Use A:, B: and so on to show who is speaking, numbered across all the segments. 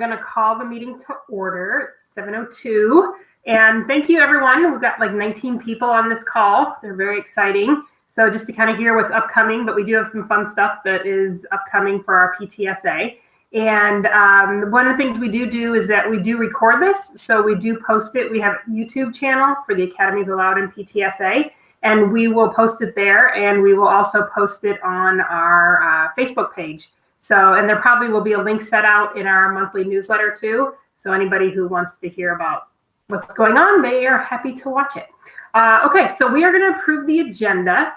A: going to call the meeting to order. It's 7:02. And thank you, everyone. We've got like 19 people on this call. They're very exciting. So just to kind of hear what's upcoming, but we do have some fun stuff that is upcoming for our PTSA. And one of the things we do is that we do record this. So we do post it. We have a YouTube channel for the Academies of Loudoun PTSA, and we will post it there. And we will also post it on our Facebook page. So, and there probably will be a link set out in our monthly newsletter too. So anybody who wants to hear about what's going on, they are happy to watch it. Okay, so we are going to approve the agenda.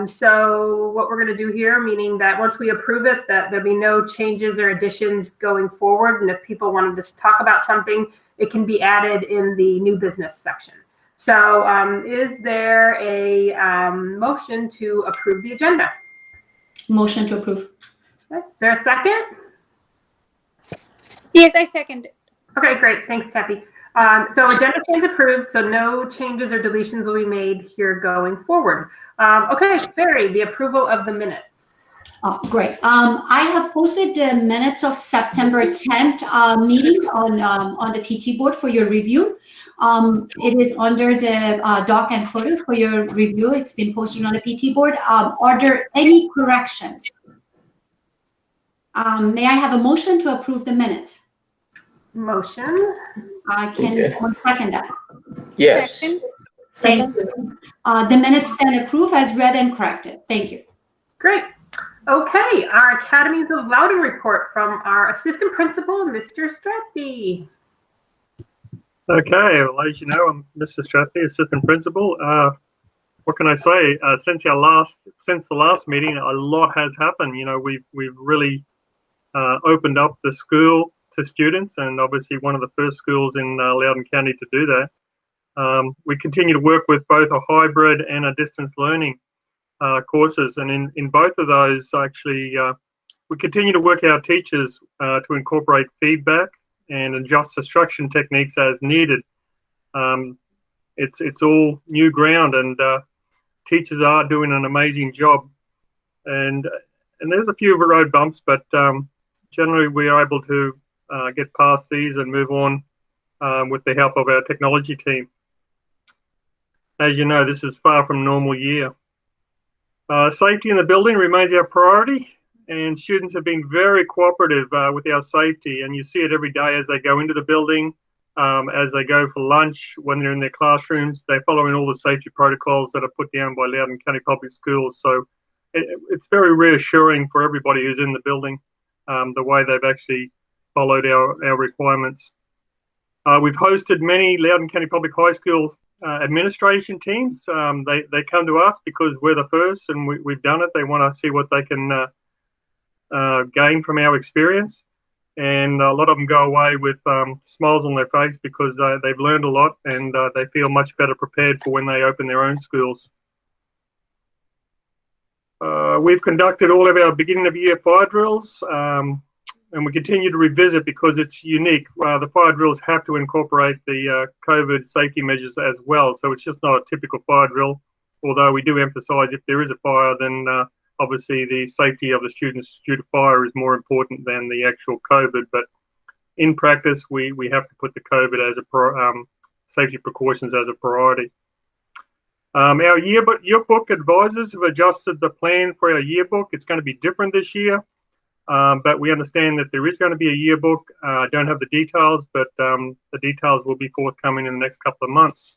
A: So what we're going to do here, meaning that once we approve it, that there'll be no changes or additions going forward. And if people wanted to talk about something, it can be added in the new business section. So is there a motion to approve the agenda?
B: Motion to approve.
A: Okay. Is there a second?
C: Yes, I second it.
A: Okay, great. Thanks, Tappy. So agenda stands approved, so no changes or deletions will be made here going forward. Okay, Ferry, the approval of the minutes.
B: Oh, great. I have posted the minutes of September 10th meeting on the PT board for your review. It is under the doc and photo for your review. It's been posted on the PT board. Are there any corrections? May I have a motion to approve the minutes?
A: Motion.
B: Can someone second that?
D: Yes.
B: Thank you. The minutes then approve as read and corrected. Thank you.
A: Great. Okay, our Academies of Loudoun report from our assistant principal, Mr. Stratby.
E: Okay, well, as you know, I'm Mr. Stratby, assistant principal. What can I say? Since the last meeting, a lot has happened. You know, we've really opened up the school to students, and obviously one of the first schools in Loudoun County to do that. We continue to work with both a hybrid and a distance learning courses, and in both of those, actually, we continue to work our teachers to incorporate feedback and adjust instruction techniques as needed. It's all new ground, and teachers are doing an amazing job. And there's a few road bumps, but generally we are able to get past these and move on with the help of our technology team. As you know, this is far from a normal year. Safety in the building remains our priority, and students have been very cooperative with our safety, and you see it every day as they go into the building, as they go for lunch, when they're in their classrooms. They're following all the safety protocols that are put down by Loudoun County Public Schools. So it's very reassuring for everybody who's in the building, the way they've actually followed our requirements. We've hosted many Loudoun County Public High School administration teams. They come to us because we're the first and we've done it. They want to see what they can gain from our experience. And a lot of them go away with smiles on their face because they've learned a lot, and they feel much better prepared for when they open their own schools. We've conducted all of our beginning of year fire drills, and we continue to revisit because it's unique. The fire drills have to incorporate the COVID safety measures as well. So it's just not a typical fire drill, although we do emphasize if there is a fire, then obviously the safety of the students due to fire is more important than the actual COVID. But in practice, we have to put the COVID as a safety precautions as a priority. Our yearbook advisors have adjusted the plan for our yearbook. It's going to be different this year, but we understand that there is going to be a yearbook. I don't have the details, but the details will be forthcoming in the next couple of months.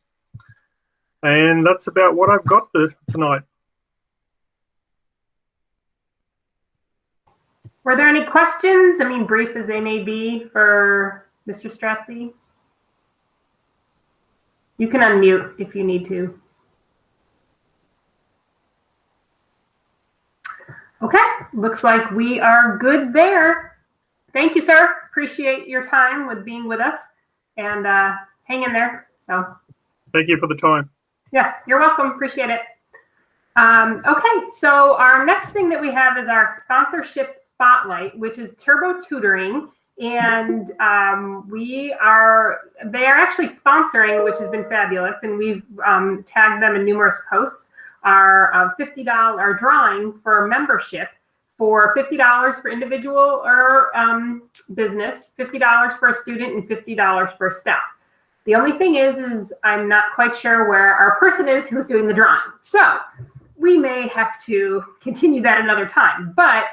E: And that's about what I've got tonight.
A: Were there any questions? I mean, brief as they may be, for Mr. Stratby? You can unmute if you need to. Okay, looks like we are good there. Thank you, sir. Appreciate your time with being with us, and hang in there. So,
E: thank you for the time.
A: Yes, you're welcome. Appreciate it. Okay, so our next thing that we have is our sponsorship spotlight, which is Turbo Tutoring, and they are actually sponsoring, which has been fabulous, and we've tagged them in numerous posts. Our $50 drawing for membership for $50 for individual or business, $50 for a student, and $50 for staff. The only thing is I'm not quite sure where our person is who's doing the drawing. So we may have to continue that another time. But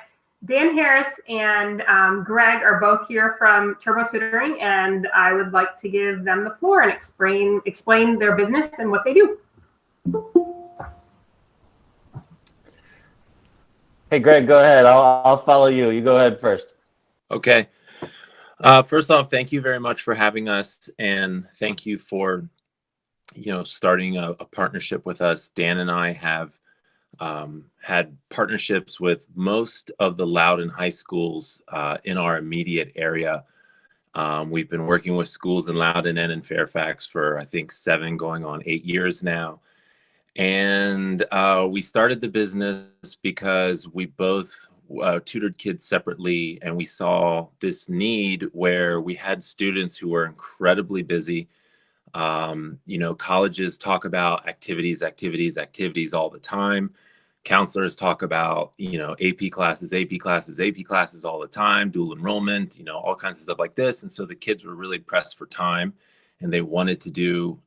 A: Dan Harris and Greg are both here from Turbo Tutoring, and I would like to give them the floor and explain their business and what they do.
C: Hey, Greg, go ahead. I'll follow you. You go ahead first.
D: Okay. First off, thank you very much for having us, and thank you for, starting a partnership with us. Dan and I have had partnerships with most of the Loudoun high schools in our immediate area. We've been working with schools in Loudoun and in Fairfax for, I think, 7 going on 8 years now. And we started the business because we both tutored kids separately, and we saw this need where we had students who were incredibly busy. Colleges talk about activities all the time. Counselors talk about, AP classes all the time, dual enrollment, all kinds of stuff like this. And so the kids were really pressed for time, and they wanted to do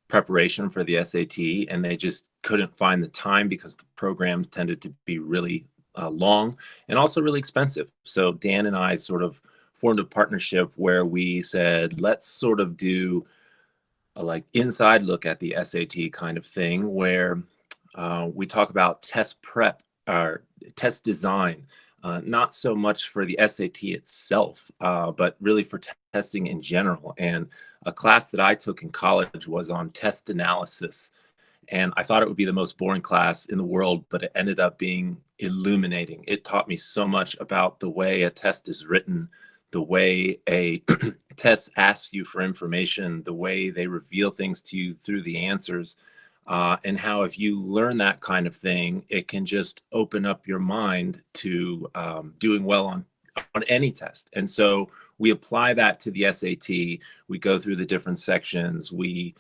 D: preparation for the SAT, and they just couldn't find the time because the programs tended to be really long and also really expensive. So Dan and I sort of formed a partnership where we said, let's sort of do a inside look at the SAT kind of thing, where we talk about test prep or test design, not so much for the SAT itself, but really for testing in general. And a class that I took in college was on test analysis. And I thought it would be the most boring class in the world, but it ended up being illuminating. It taught me so much about the way a test is written, the way a test asks you for information, the way they reveal things to you through the answers, and how if you learn that kind of thing, it can just open up your mind to doing well on any test. And so we apply that to the SAT. We go through the different sections. We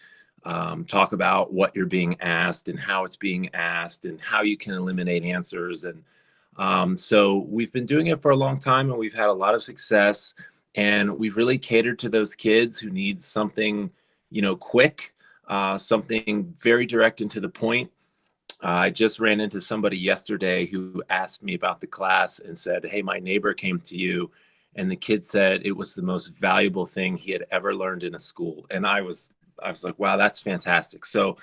D: talk about what you're being asked and how it's being asked and how you can eliminate answers. And so we've been doing it for a long time, and we've had a lot of success. And we've really catered to those kids who need something, quick, something very direct and to the point. I just ran into somebody yesterday who asked me about the class and said, hey, my neighbor came to you, and the kid said it was the most valuable thing he had ever learned in a school. And I was like, wow, that's fantastic. So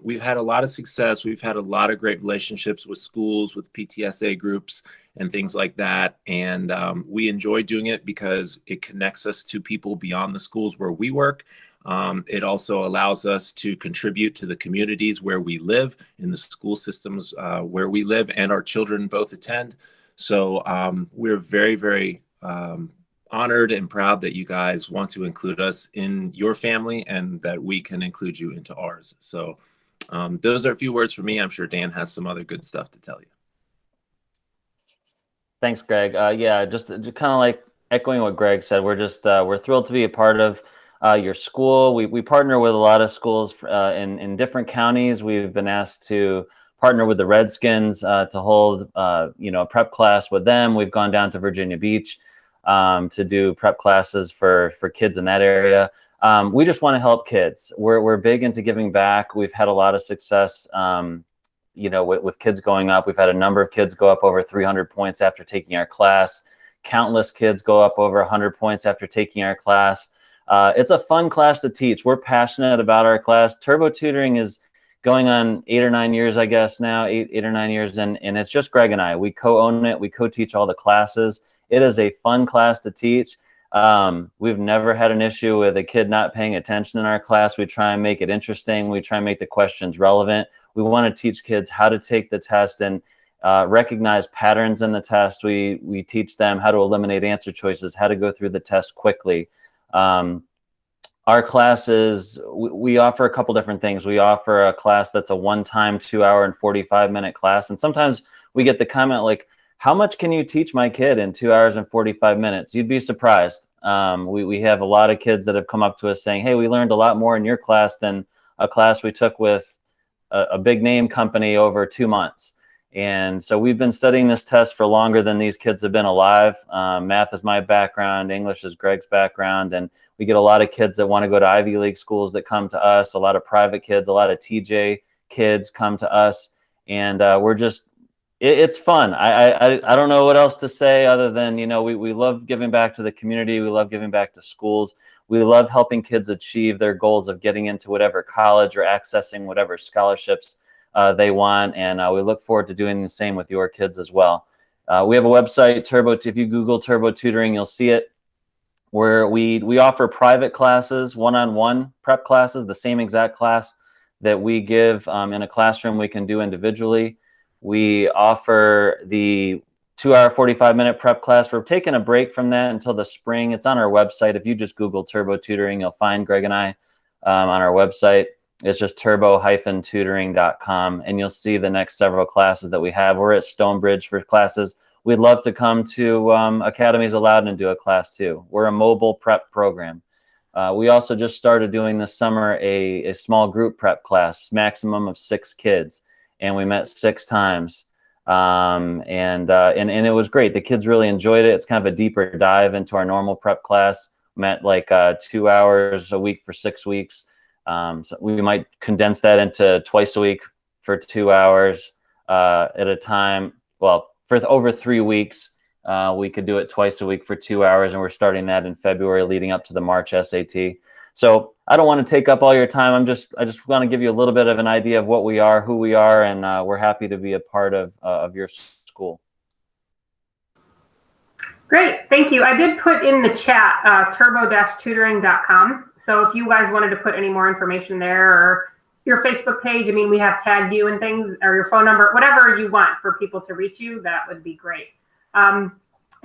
D: we've had a lot of success. We've had a lot of great relationships with schools, with PTSA groups and things like that. And we enjoy doing it because it connects us to people beyond the schools where we work. It also allows us to contribute to the communities where we live, in the school systems where we live and our children both attend. So we're very, very honored and proud that you guys want to include us in your family and that we can include you into ours. So those are a few words from me. I'm sure Dan has some other good stuff to tell you.
C: Thanks, Greg. Yeah, just kind of like echoing what Greg said, we're thrilled to be a part of your school. We partner with a lot of schools in different counties. We've been asked to partner with the Redskins to hold a prep class with them. We've gone down to Virginia Beach to do prep classes for kids in that area. We just want to help kids. We're big into giving back. We've had a lot of success with kids going up. We've had a number of kids go up over 300 points after taking our class. Countless kids go up over 100 points after taking our class. It's a fun class to teach. We're passionate about our class. Turbo Tutoring is going on 8 or 9 years, I guess now, eight or 9 years. And it's just Greg and I. We co-own it. We co-teach all the classes. It is a fun class to teach. We've never had an issue with a kid not paying attention in our class. We try and make it interesting. We try and make the questions relevant. We want to teach kids how to take the test and recognize patterns in the test. We teach them how to eliminate answer choices, how to go through the test quickly. Our classes, we offer a couple different things. We offer a class that's a one-time 2-hour and 45-minute class. And sometimes we get the comment like, how much can you teach my kid in 2 hours and 45 minutes? You'd be surprised. We have a lot of kids that have come up to us saying, hey, we learned a lot more in your class than a class we took with a big name company over 2 months. And so we've been studying this test for longer than these kids have been alive. Math is my background, English is Greg's background, and we get a lot of kids that want to go to Ivy League schools that come to us, a lot of private kids, a lot of TJ kids come to us, and we're just, it's fun. I don't know what else to say other than, you know, we love giving back to the community. We love giving back to schools. We love helping kids achieve their goals of getting into whatever college or accessing whatever scholarships they want, and we look forward to doing the same with your kids as well. We have a website, Turbo. If you Google Turbo Tutoring, you'll see it, where we offer private classes, one-on-one prep classes, the same exact class that we give in a classroom we can do individually. We offer the 2-hour, 45-minute prep class. We're taking a break from that until the spring. It's on our website. If you just Google Turbo Tutoring, you'll find Greg and I on our website. It's just turbo-tutoring.com, and you'll see the next several classes that we have. We're at Stonebridge for classes. We'd love to come to Academies of Loudoun and do a class too. We're a mobile prep program. We also just started doing this summer a small group prep class, maximum of 6 kids, and we met 6 times. And it was great. The kids really enjoyed it. It's kind of a deeper dive into our normal prep class. Met like 2 hours a week for 6 weeks. So we might condense that into twice a week for 2 hours at a time. Well, for over 3 weeks, we could do it twice a week for 2 hours, and we're starting that in February, leading up to the March SAT. So I don't want to take up all your time. I just want to give you a little bit of an idea of what we are, who we are, and we're happy to be a part of your school.
A: Great, thank you. I did put in the chat turbo-tutoring.com. So if you guys wanted to put any more information there, or your Facebook page, I mean, we have tagged you and things, or your phone number, whatever you want for people to reach you, that would be great.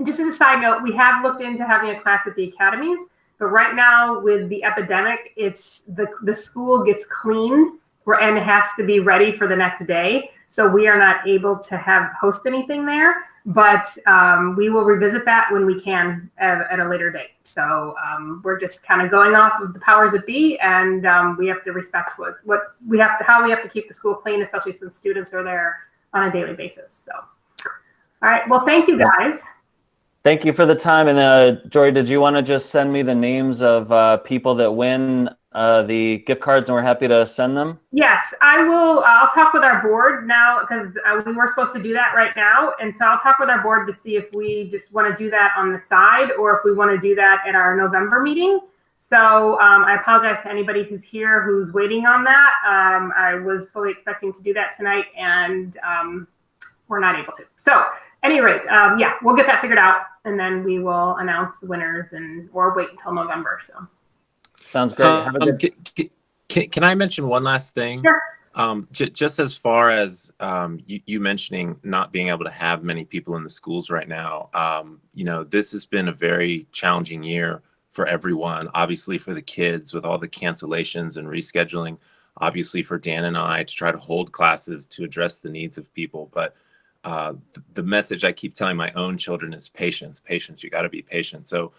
A: Just as a side note, we have looked into having a class at the Academies, but right now with the epidemic, it's the school gets cleaned and it has to be ready for the next day. So we are not able to host anything there. But we will revisit that when we can at a later date. So we're just kind of going off of the powers that be, and we have to respect how we have to keep the school clean, especially since students are there on a daily basis. So, all right. Well, thank you guys.
C: Thank you for the time. And Jory, did you want to just send me the names of people that win the gift cards, and we're happy to send them?
A: Yes, I will. I'll talk with our board now, because we were supposed to do that right now. And so I'll talk with our board to see if we just want to do that on the side, or if we want to do that at our November meeting. So I apologize to anybody who's here who's waiting on that. I was fully expecting to do that tonight, and we're not able to. So at any rate, yeah, we'll get that figured out, and then we will announce the winners, or wait until November. So.
C: Sounds great. Have a good...
D: Can I mention one last thing?
A: Sure.
D: Just as far as you mentioning not being able to have many people in the schools right now, you know, this has been a very challenging year for everyone. Obviously for the kids with all the cancellations and rescheduling, obviously for Dan and I to try to hold classes to address the needs of people. But the message I keep telling my own children is patience, patience. You got to be patient. So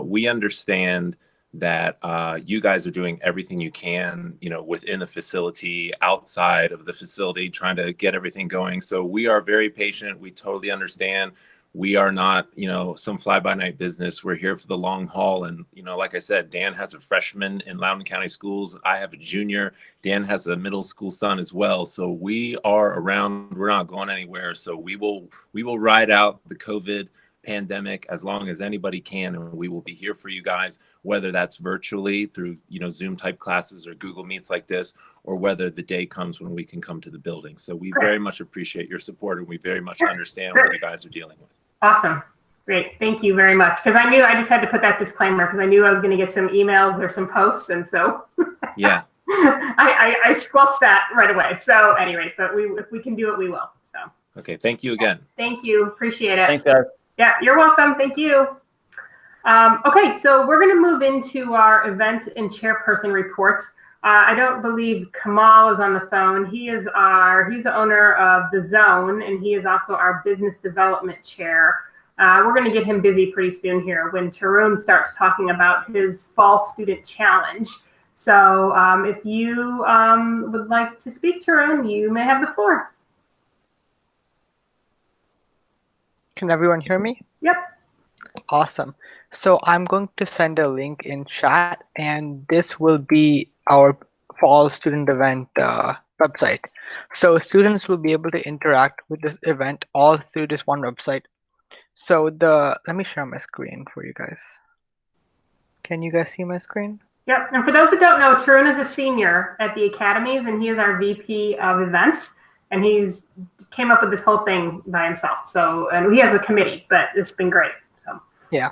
D: we understand that you guys are doing everything you can, you know, within the facility, outside of the facility, trying to get everything going. So we are very patient. We totally understand. We are not, you know, some fly-by-night business. We're here for the long haul. And, you know, like I said, Dan has a freshman in Loudoun County schools. I have a junior. Dan has a middle school son as well. So we are around. We're not going anywhere. So we will ride out the COVID pandemic as long as anybody can, and we will be here for you guys, whether that's virtually through, you know, Zoom type classes or Google Meets like this, or whether the day comes when we can come to the building. So we very much appreciate your support, and we very much understand what you guys are dealing with.
A: Awesome. Great. Thank you very much. Because I knew I just had to put that disclaimer, because I knew I was going to get some emails or some posts, and so
D: yeah,
A: I squelched that right away. So anyway, but if we can do it, we will. So
D: okay. Thank you again.
A: Thank you. Appreciate it.
C: Thanks, guys.
A: Yeah, you're welcome. Thank you. Okay, so we're going to move into our event and chairperson reports. I don't believe Kamal is on the phone. He's the owner of The Zone, and he is also our business development chair. We're going to get him busy pretty soon here when Tarun starts talking about his fall student challenge. So if you would like to speak, Tarun, you may have the floor.
F: Can everyone hear me?
A: Yep.
F: Awesome. So I'm going to send a link in chat, and this will be our fall student event website. So students will be able to interact with this event all through this one website. So let me share my screen for you guys. Can you guys see my screen?
A: Yep. And for those that don't know, Tarun is a senior at the Academies, and he is our VP of events. And he's came up with this whole thing by himself. So, and he has a committee, but it's been great. So
F: yeah.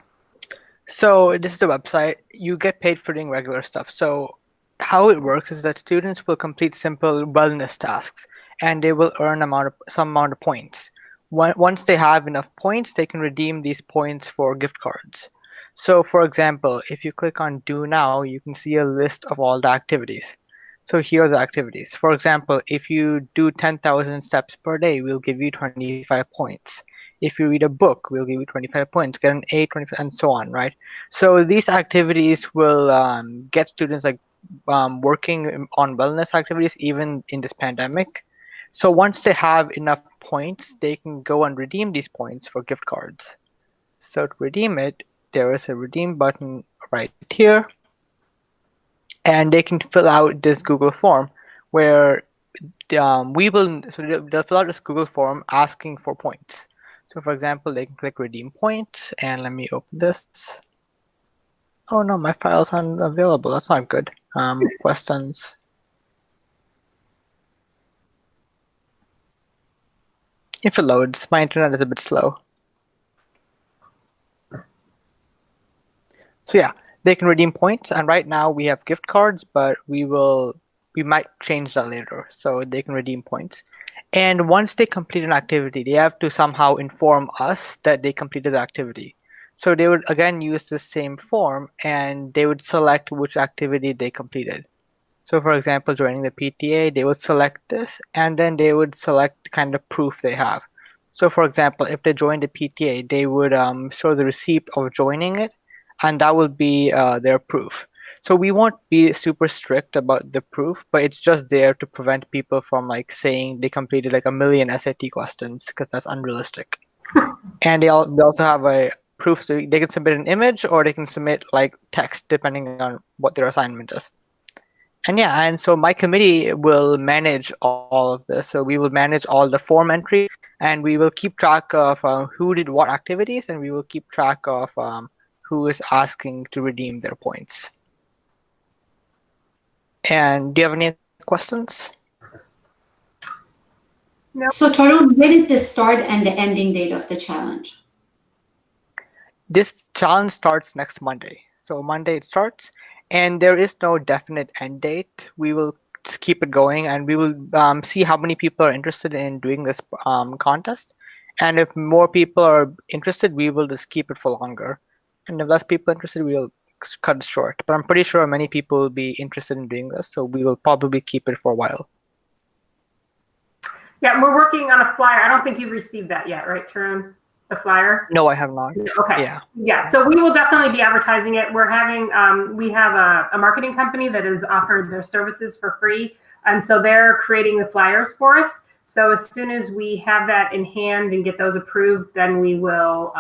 F: So this is a website. You get paid for doing regular stuff. So how it works is that students will complete simple wellness tasks, and they will earn some amount of points. Once they have enough points, they can redeem these points for gift cards. So for example, if you click on Do Now, you can see a list of all the activities. So here are the activities. For example, if you do 10,000 steps per day, we'll give you 25 points. If you read a book, we'll give you 25 points, get an A, 25, and so on, right? So these activities will get students like working on wellness activities even in this pandemic. So once they have enough points, they can go and redeem these points for gift cards. So to redeem it, there is a redeem button right here. And they can fill out this Google form where they'll fill out this Google form asking for points. So for example, they can click redeem points, and let me open this. Oh no, my file's unavailable. That's not good. Questions. If it loads, my internet is a bit slow. So yeah, they can redeem points, and right now we have gift cards, but we might change that later. So they can redeem points. And once they complete an activity, they have to somehow inform us that they completed the activity. So they would again use the same form, and they would select which activity they completed. So for example, joining the PTA, they would select this, and then they would select the kind of proof they have. So for example, if they joined the PTA, they would show the receipt of joining it, and that would be their proof. So we won't be super strict about the proof, but it's just there to prevent people from like saying they completed like 1 million SAT questions, because that's unrealistic. And they also have a proof, so they can submit an image or they can submit like text depending on what their assignment is. And yeah, and so my committee will manage all of this. So we will manage all the form entry, and we will keep track of who did what activities, and we will keep track of who is asking to redeem their points. And do you have any questions?
A: No.
B: So Tarun, when is the start and the ending date of the challenge?
F: This challenge starts next Monday. So Monday it starts, and there is no definite end date. We will just keep it going, and we will see how many people are interested in doing this contest. And if more people are interested, we will just keep it for longer. And if less people are interested, we'll cut it short. But I'm pretty sure many people will be interested in doing this, so we will probably keep it for a while.
A: Yeah, we're working on a flyer. I don't think you've received that yet, right, Tarun? The flyer?
F: No, I have not.
A: Okay.
F: Yeah.
A: Yeah. So we will definitely be advertising it. We're having, we have a marketing company that has offered their services for free. And so they're creating the flyers for us. So as soon as we have that in hand and get those approved, then we will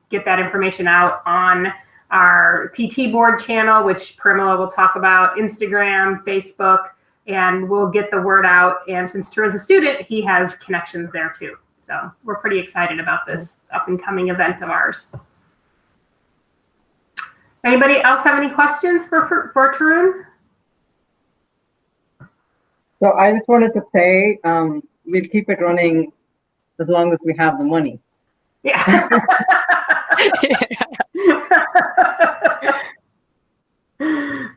A: get that information out on our PT board channel, which Parimala will talk about, Instagram, Facebook, and we'll get the word out. And since Tarun's a student, he has connections there too. So we're pretty excited about this up and coming event of ours. Anybody else have any questions for Tarun?
G: So I just wanted to say, we'll keep it running as long as we have the money.
A: Yeah.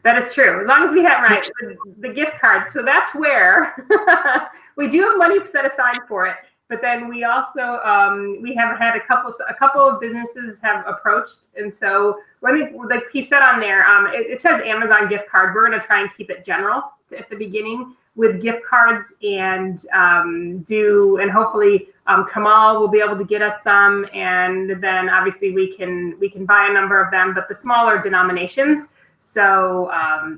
A: That is true. As long as we have the gift card. So that's where we do have money set aside for it. But then we also we have had a couple of businesses have approached, and so like he said on there, it says Amazon gift card. We're going to try and keep it general at the beginning with gift cards, and hopefully Kamal will be able to get us some, and then obviously we can buy a number of them, but the smaller denominations. So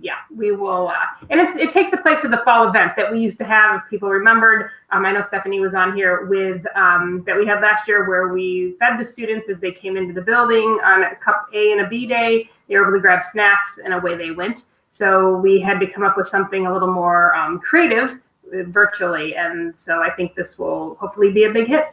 A: yeah, we will, and it takes the place of the fall event that we used to have, if people remembered. I know Stephanie was on here with, that we had last year, where we fed the students as they came into the building on a cup A and a B day. They were able to grab snacks and away they went. So we had to come up with something a little more creative virtually. And so I think this will hopefully be a big hit.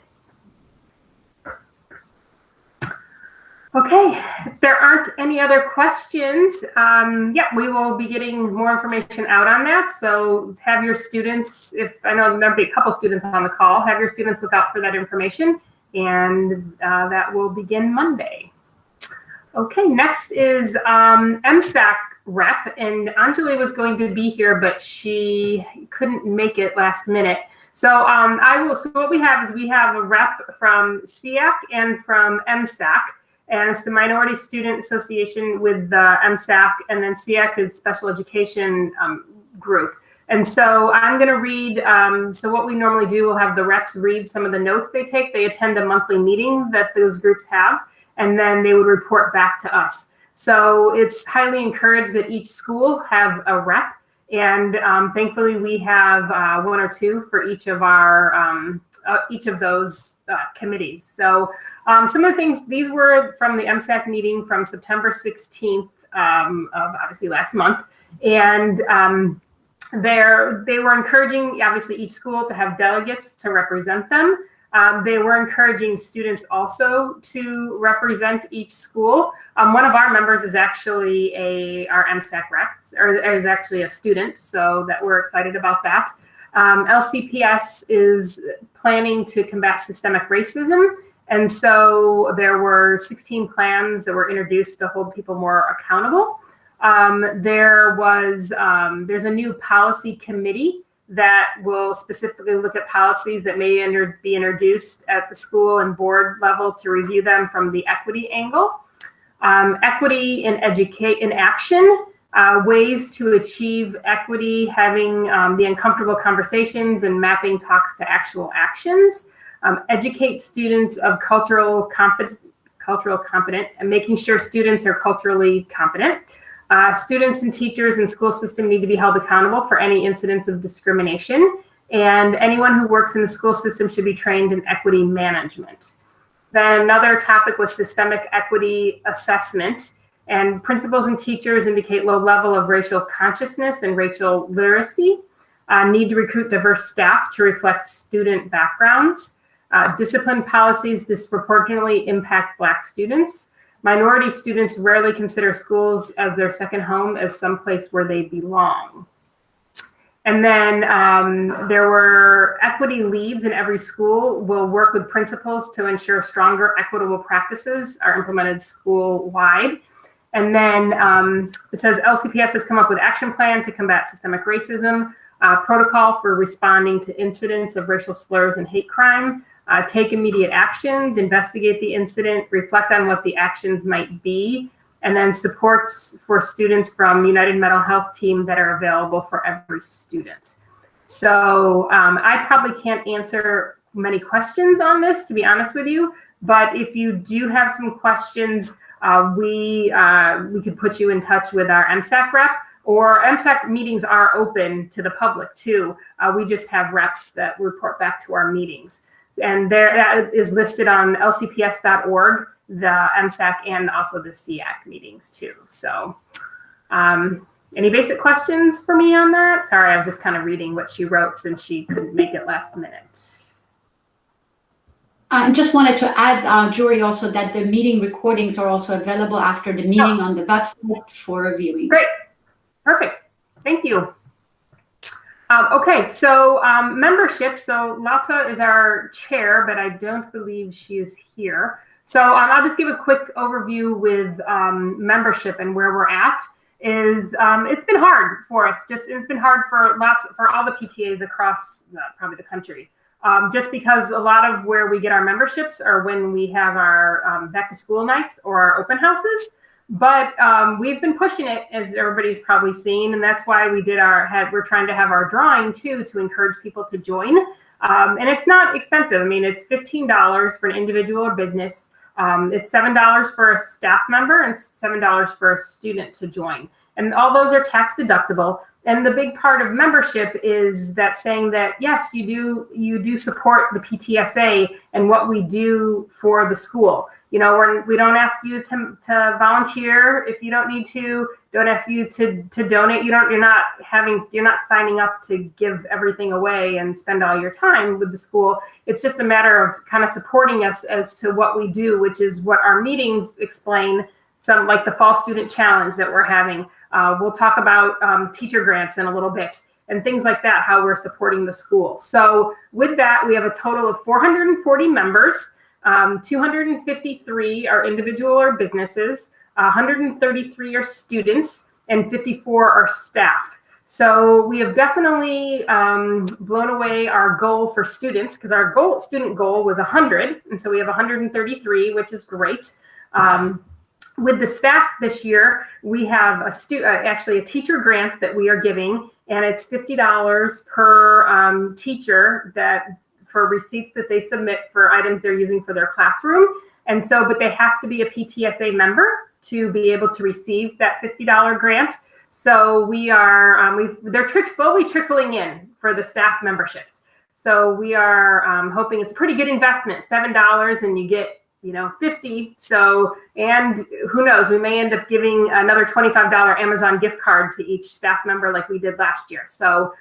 A: Okay, if there aren't any other questions, yeah, we will be getting more information out on that. So have your students, if I know there'll be a couple students on the call, have your students look out for that information, and that will begin Monday. Okay, next is MSAC rep, and Anjali was going to be here, but she couldn't make it last minute. So so what we have is we have a rep from SEAC and from MSAC. And it's the Minority Student Association with MSAC, and then SEAC is Special Education Group. And so I'm going to read, so what we normally do, we'll have the reps read some of the notes they take. They attend a monthly meeting that those groups have, and then they would report back to us. So it's highly encouraged that each school have a rep, and thankfully we have one or two for each of our each of those committees. So some of the things, these were from the MSAC meeting from September 16th of obviously last month. And they were encouraging, obviously, each school to have delegates to represent them. They were encouraging students also to represent each school. One of our members is actually our MSAC rep, or is actually a student, so that we're excited about that. LCPS is planning to combat systemic racism. And so there were 16 plans that were introduced to hold people more accountable. There's a new policy committee that will specifically look at policies that may be introduced at the school and board level to review them from the equity angle. Equity in action. Ways to achieve equity, having the uncomfortable conversations and mapping talks to actual actions. Educate students of cultural competent, and making sure students are culturally competent. Students and teachers in school system need to be held accountable for any incidents of discrimination, and anyone who works in the school system should be trained in equity management. Then another topic was systemic equity assessment. And principals and teachers indicate low level of racial consciousness and racial literacy. Need to recruit diverse staff to reflect student backgrounds. Discipline policies disproportionately impact Black students. Minority students rarely consider schools as their second home, as someplace where they belong. And then there were equity leads in every school will work with principals to ensure stronger equitable practices are implemented school-wide. And then it says LCPS has come up with action plan to combat systemic racism, protocol for responding to incidents of racial slurs and hate crime, take immediate actions, investigate the incident, reflect on what the actions might be, and then supports for students from United Mental Health team that are available for every student. So I probably can't answer many questions on this, to be honest with you, but if you do have some questions, we could put you in touch with our MSAC rep, or MSAC meetings are open to the public too. We just have reps that report back to our meetings. And that is listed on lcps.org, the MSAC and also the SEAC meetings too. So any basic questions for me on that? Sorry, I was just kind of reading what she wrote since she couldn't make it last minute.
B: I just wanted to add, Jory, also that the meeting recordings are also available after the meeting on the website for viewing.
A: Great. Perfect. Thank you. Okay, so membership. So Lata is our chair, but I don't believe she is here. So I'll just give a quick overview with membership and where we're at. It's been hard for us. It's been hard for all the PTAs across probably the country. Just because a lot of where we get our memberships are when we have our back to school nights or our open houses. But we've been pushing it, as everybody's probably seen, and that's why we did we're trying to have our drawing too, to encourage people to join. And it's not expensive. I mean, it's $15 for an individual or business. It's $7 for a staff member and $7 for a student to join. And all those are tax deductible. And the big part of membership is that saying that, yes, you do support the PTSA and what we do for the school. You know, we don't ask you to volunteer if you don't need to. Don't ask you to donate. You're not signing up to give everything away and spend all your time with the school. It's just a matter of kind of supporting us as to what we do, which is what our meetings explain. Some like the Fall Student Challenge that we're having. We'll talk about teacher grants in a little bit and things like that, how we're supporting the school. So with that, we have a total of 440 members. 253 are individual or businesses, 133 are students, and 54 are staff. So we have definitely blown away our goal for students, because our student goal was 100, and so we have 133, which is great. With the staff this year, we have actually a teacher grant that we are giving, and it's $50 per teacher for receipts that they submit for items they're using for their classroom. And so, but they have to be a PTSA member to be able to receive that $50 grant. So we are, they're slowly trickling in for the staff memberships. So we are hoping it's a pretty good investment, $7, and you get, 50. So, and who knows, we may end up giving another $25 Amazon gift card to each staff member like we did last year. So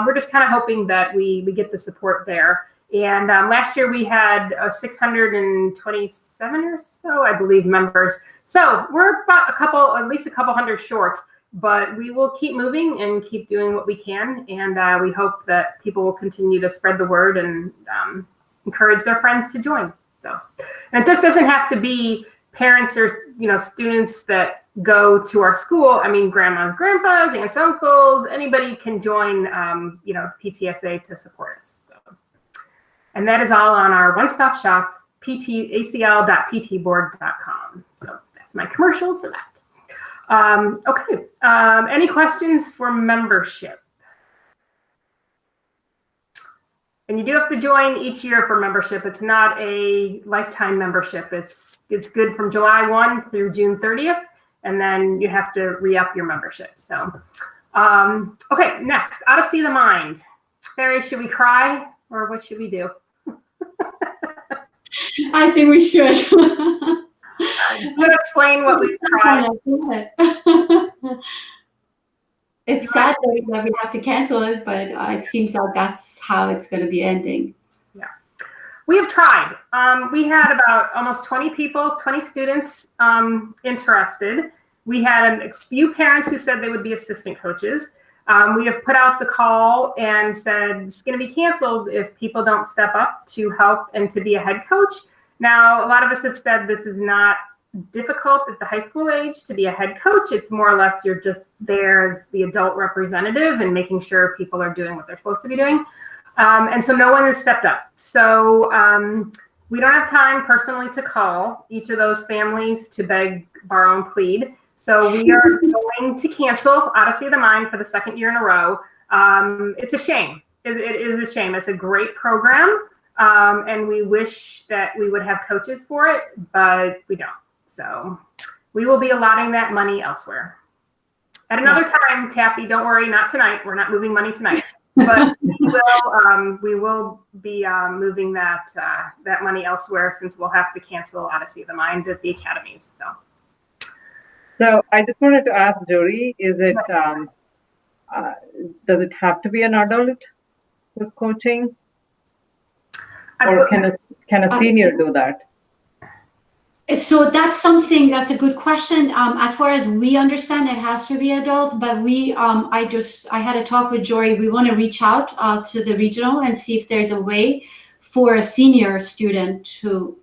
A: we're just kind of hoping that we get the support there. And last year we had 627 or so, I believe, members. So we're about at least a couple hundred short, but we will keep moving and keep doing what we can. And we hope that people will continue to spread the word and encourage their friends to join. So, and it just doesn't have to be parents or, students that go to our school. I mean, grandmas, grandpas, aunts, uncles, anybody can join, PTSA to support us. So, and that is all on our one-stop shop, acl.ptboard.com. So that's my commercial for that. Okay. Any questions for membership? And you do have to join each year for membership. It's not a lifetime membership. It's good from July 1 through June 30th, and then you have to re-up your membership. So, okay, next, Odyssey of the Mind. Barry, should we cry, or what should we do?
B: I think we should.
A: I'm going to explain what we cried.
B: It's sad that we have to cancel it, but it seems like that's how it's going to be ending.
A: Yeah, we have tried. We had about almost 20 people, 20 students interested. We had a few parents who said they would be assistant coaches. We have put out the call and said it's going to be canceled if people don't step up to help and to be a head coach. Now, a lot of us have said this is not difficult at the high school age to be a head coach. It's more or less you're just there as the adult representative and making sure people are doing what they're supposed to be doing. And so no one has stepped up. So we don't have time personally to call each of those families to beg, borrow, and plead. So we are going to cancel Odyssey of the Mind for the second year in a row. It's a shame. It is a shame. It's a great program. And we wish that we would have coaches for it, but we don't. So we will be allotting that money elsewhere. At another time, Tappy, don't worry, not tonight. We're not moving money tonight. But we will be moving that money elsewhere, since we'll have to cancel Odyssey of the Mind at the Academies.
G: So I just wanted to ask Jory, is it does it have to be an adult who's coaching? Or can a senior do that?
B: So that's a good question. As far as we understand, it has to be adult, but I had a talk with Jory. We want to reach out to the regional and see if there's a way for a senior student to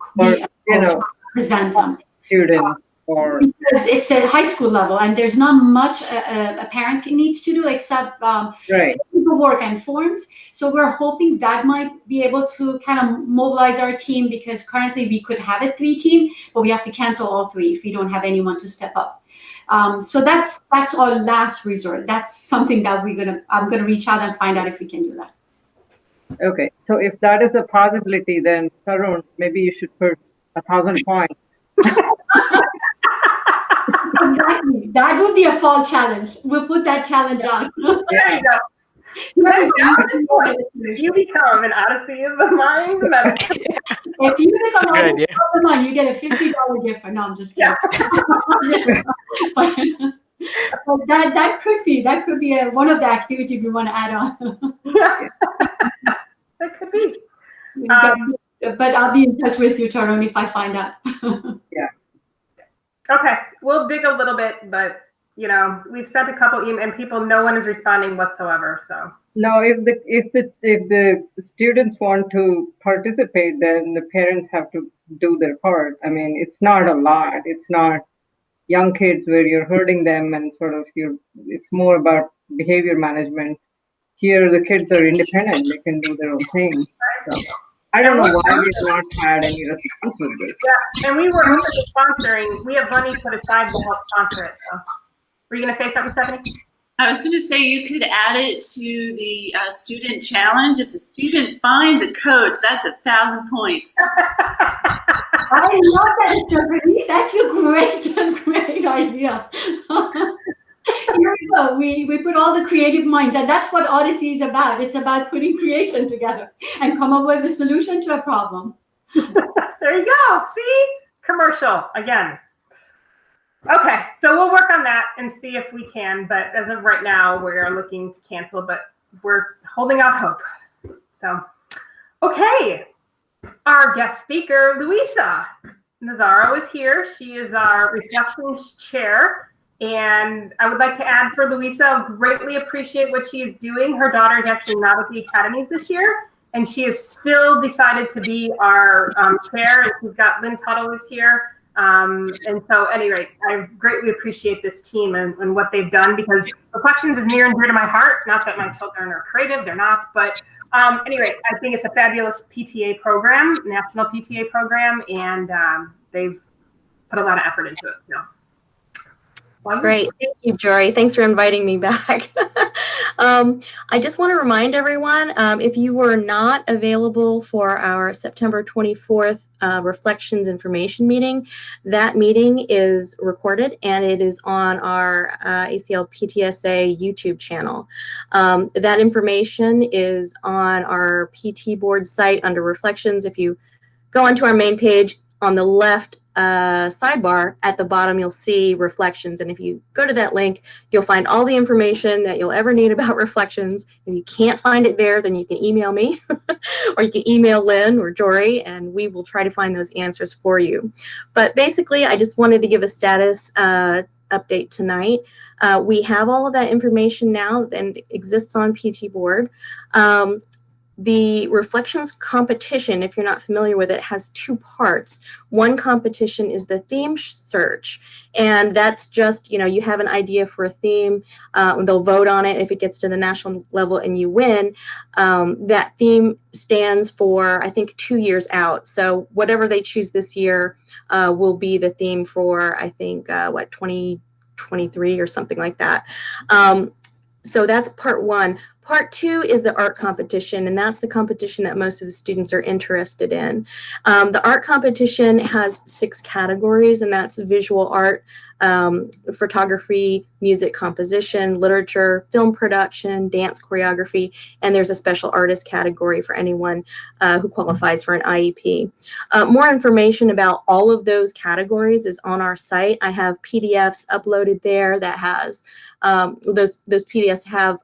B: present them.
G: Students.
B: Because it's a high school level, and there's not much a parent needs to do except paperwork and forms. So we're hoping that might be able to kind of mobilize our team, because currently we could have a 3-team, but we have to cancel all 3 if we don't have anyone to step up. So that's our last resort. That's something that I'm gonna reach out and find out if we can do that.
G: Okay, so if that is a possibility, then Tarun, maybe you should put 1,000 points.
B: Exactly. That would be a fall challenge. We'll put that challenge out.
A: There you go. You become an Odyssey of the Mind.
B: If you become
F: Good
B: Odyssey
F: idea.
B: of the Mind, you get a $50 gift card. No, I'm just kidding. But that could be one of the activities we want to add on.
A: Yeah. That could be.
B: But I'll be in touch with you, Tyrone, if I find out.
G: Yeah.
A: Okay, we'll dig a little bit, but we've sent a couple emails and people, no one is responding whatsoever. So
G: No, if the students want to participate, then the parents have to do their part. I mean, it's not a lot. It's not young kids where you're hurting them and sort of it's more about behavior management. Here, the kids are independent. They can do their own thing. So I don't know why we've not had any response with this.
A: Yeah, and we were open to sponsoring. We have money put aside to help sponsor it. So. Were you going to say something, Stephanie?
H: I was going to say you could add it to the student challenge. If a student finds a coach, that's 1,000 points.
B: I love that, Stephanie. That's a great idea. Here we go. We put all the creative minds, and that's what Odyssey is about. It's about putting creation together and come up with a solution to a problem.
A: There you go. See? Commercial again. Okay, so we'll work on that and see if we can. But as of right now, we're looking to cancel, but we're holding out hope. So, okay. Our guest speaker, Luisa Nazaro, is here. She is our Reflections Chair. And I would like to add for Luisa, greatly appreciate what she is doing. Her daughter is actually not at the Academies this year, and she has still decided to be our chair. And we've got Lynn Tuttle is here. And so, at any rate, I greatly appreciate this team and what they've done, because Reflections is near and dear to my heart. Not that my children are creative, they're not. But anyway, I think it's a fabulous PTA program, national PTA program, and they've put a lot of effort into it.
I: Great. Thank you, Jory. Thanks for inviting me back. I just want to remind everyone, if you were not available for our September 24th Reflections information meeting, that meeting is recorded and it is on our ACL PTSA YouTube channel. That information is on our PT board site under Reflections. If you go onto our main page, on the left sidebar at the bottom, you'll see Reflections. And if you go to that link, you'll find all the information that you'll ever need about Reflections. If you can't find it there, then you can email me or you can email Lynn or Jory, and we will try to find those answers for you. But basically, I just wanted to give a status update tonight. We have all of that information now and it exists on PT board. The Reflections competition, if you're not familiar with it, has two parts. One competition is the theme search, and that's just, you have an idea for a theme. They'll vote on it. If it gets to the national level and you win, that theme stands for, I think, 2 years out. So whatever they choose this year will be the theme for, I think, 2023 or something like that. So that's part one. Part two is the art competition, and that's the competition that most of the students are interested in. The art competition has 6 categories, and that's visual art, photography, music composition, literature, film production, dance choreography, and there's a special artist category for anyone who qualifies for an IEP. More information about all of those categories is on our site. I have PDFs uploaded there that has, those PDFs have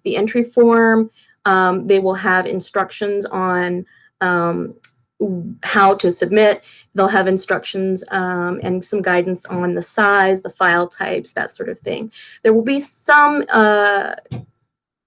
I: the entry form. They will have instructions on how to submit. They'll have instructions and some guidance on the size, the file types, that sort of thing. There will be some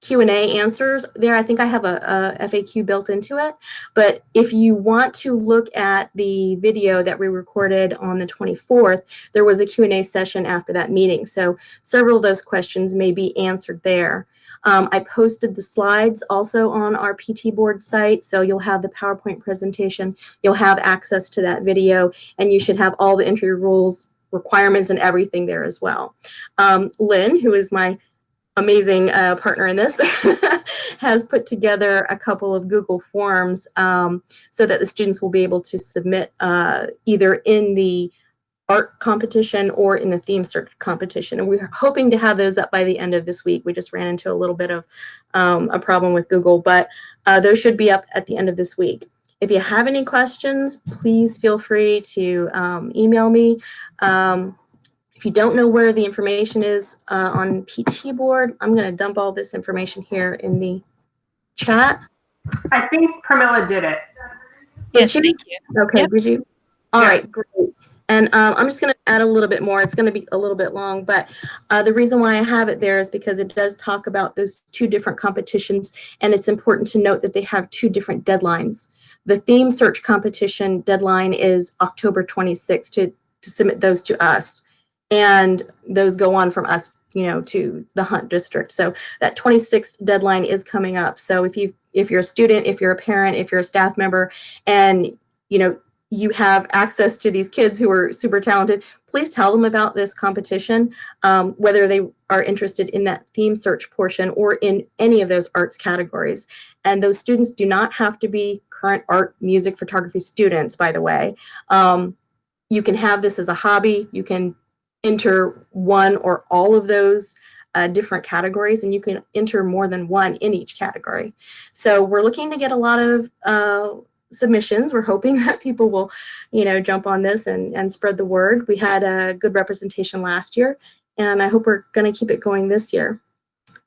I: Q&A answers there. I think I have a FAQ built into it. But if you want to look at the video that we recorded on the 24th, there was a Q&A session after that meeting. So several of those questions may be answered there. I posted the slides also on our PT board site, so you'll have the PowerPoint presentation, you'll have access to that video, and you should have all the entry rules, requirements, and everything there as well. Lynn, who is my amazing partner in this, has put together a couple of Google Forms so that the students will be able to submit either in the art competition or in the theme search competition. And we're hoping to have those up by the end of this week. We just ran into a little bit of a problem with Google, but those should be up at the end of this week. If you have any questions, please feel free to email me. If you don't know where the information is on PT board, I'm going to dump all this information here in the chat.
A: I think Pramila did it.
I: Yes, thank
H: you.
I: Okay,
H: Yep.
I: did you? All right, great. And I'm just going to add a little bit more. It's going to be a little bit long, but the reason why I have it there is because it does talk about those two different competitions, and it's important to note that they have two different deadlines. The theme search competition deadline is October 26th to submit those to us. And those go on from us, to the Hunt district. So that 26th deadline is coming up. So if you're a student, if you're a parent, if you're a staff member, and you have access to these kids who are super talented, please tell them about this competition, whether they are interested in that theme search portion or in any of those arts categories. And those students do not have to be current art, music, photography students, by the way. You can have this as a hobby. You can enter one or all of those different categories, and you can enter more than one in each category. So we're looking to get a lot of submissions. We're hoping that people will, jump on this and spread the word. We had a good representation last year, and I hope we're going to keep it going this year.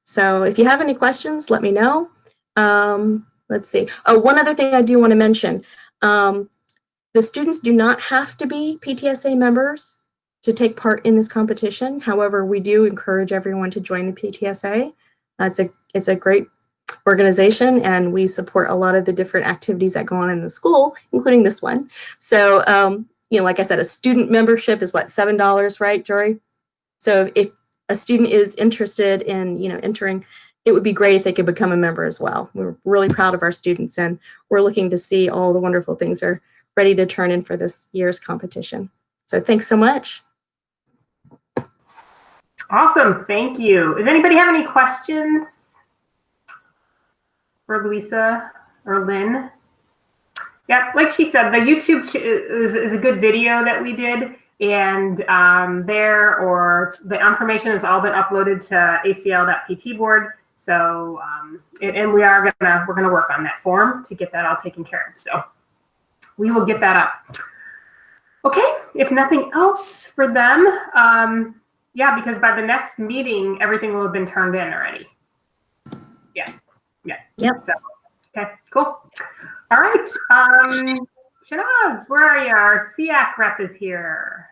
I: So if you have any questions, let me know. Let's see. Oh, one other thing I do want to mention. The students do not have to be PTSA members to take part in this competition. However, we do encourage everyone to join the PTSA. It's a great organization, and we support a lot of the different activities that go on in the school, including this one. So, like I said, a student membership is what, $7, right, Jory? So if a student is interested in, entering, it would be great if they could become a member as well. We're really proud of our students, and we're looking to see all the wonderful things are ready to turn in for this year's competition. So thanks so much.
A: Awesome, thank you. Does anybody have any questions for Louisa or Lynn? Yeah, like she said, the YouTube is a good video that we did, and the information has all been uploaded to acl.pt board. So, and we're gonna work on that form to get that all taken care of. So we will get that up. Okay, if nothing else for them, yeah, because by the next meeting, everything will have been turned in already. Yeah.
I: Yep.
A: So, okay, cool. All right. Shanaz, where are you? Our SEAC rep is here.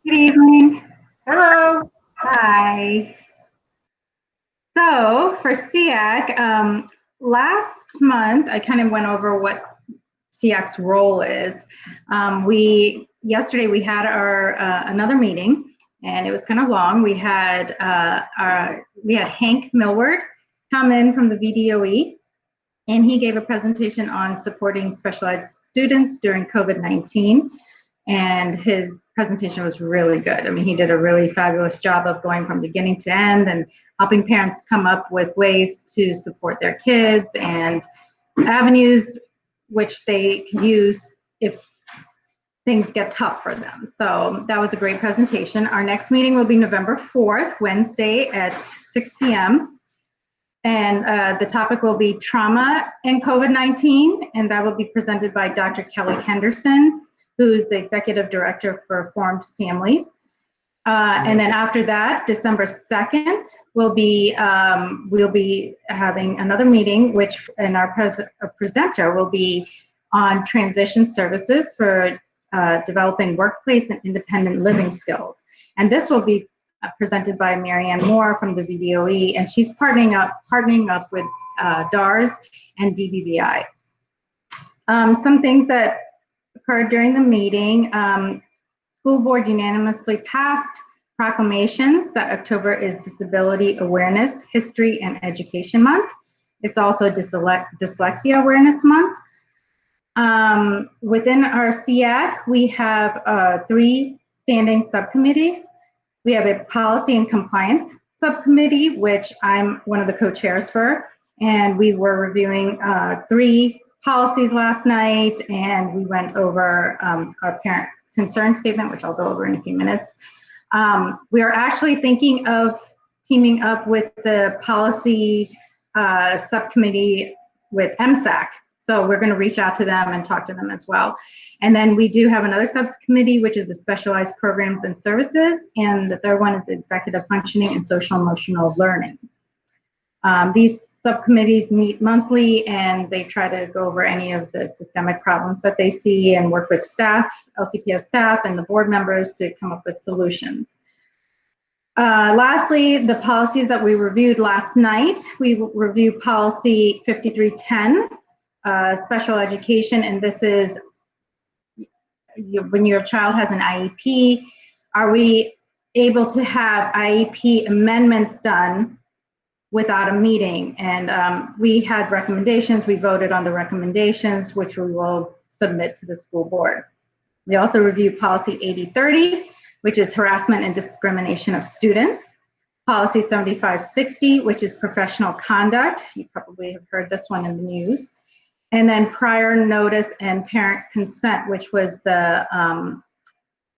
J: Good evening.
A: Hello.
J: Hi. So for SEAC, last month I kind of went over what SEAC's role is. Yesterday we had our another meeting, and it was kind of long. We had Hank Millward come in from the VDOE, and he gave a presentation on supporting special ed students during COVID-19, and his presentation was really good. I mean, he did a really fabulous job of going from beginning to end and helping parents come up with ways to support their kids and avenues which they can use if things get tough for them. So that was a great presentation. Our next meeting will be November 4th, Wednesday at 6 p.m. And the topic will be trauma and COVID-19, and that will be presented by Dr. Kelly Henderson, who's the Executive Director for Formed Families. And then after that, December 2nd, we'll be having another meeting, and our presenter will be on transition services for developing workplace and independent living skills. And this will be presented by Marianne Moore from the VDOE, and she's partnering up with DARS and DBVI. Some things that occurred during the meeting. School board unanimously passed proclamations that October is Disability Awareness, History, and Education Month. It's also Dyslexia Awareness Month. Within our SEAC, we have 3 standing subcommittees. We have a policy and compliance subcommittee, which I'm one of the co-chairs for, and we were reviewing 3 policies last night, and we went over our parent concern statement, which I'll go over in a few minutes. We are actually thinking of teaming up with the policy subcommittee with MSAC. So we're going to reach out to them and talk to them as well. And then we do have another subcommittee, which is the specialized programs and services. And the third one is executive functioning and social emotional learning. These subcommittees meet monthly, and they try to go over any of the systemic problems that they see and work with staff, LCPS staff, and the board members to come up with solutions. Lastly, the policies that we reviewed last night, we reviewed policy 5310, special education, and this is when your child has an IEP, are we able to have IEP amendments done without a meeting? And we had recommendations. We voted on the recommendations, which we will submit to the school board. We also reviewed policy 8030, which is harassment and discrimination of students. Policy 7560, which is professional conduct. You probably have heard this one in the news. And then prior notice and parent consent, which was the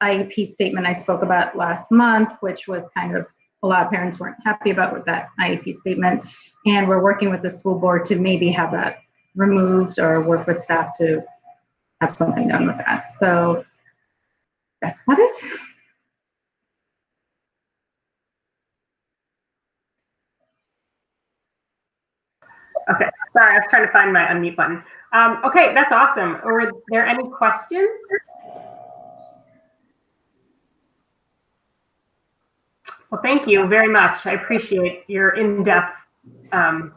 J: IEP statement I spoke about last month, which was kind of, a lot of parents weren't happy about with that IEP statement. And we're working with the school board to maybe have that removed or work with staff to have something done with that. So that's about it.
A: Okay, sorry, I was trying to find my unmute button. Okay, that's awesome. Are there any questions? Well, thank you very much. I appreciate your in-depth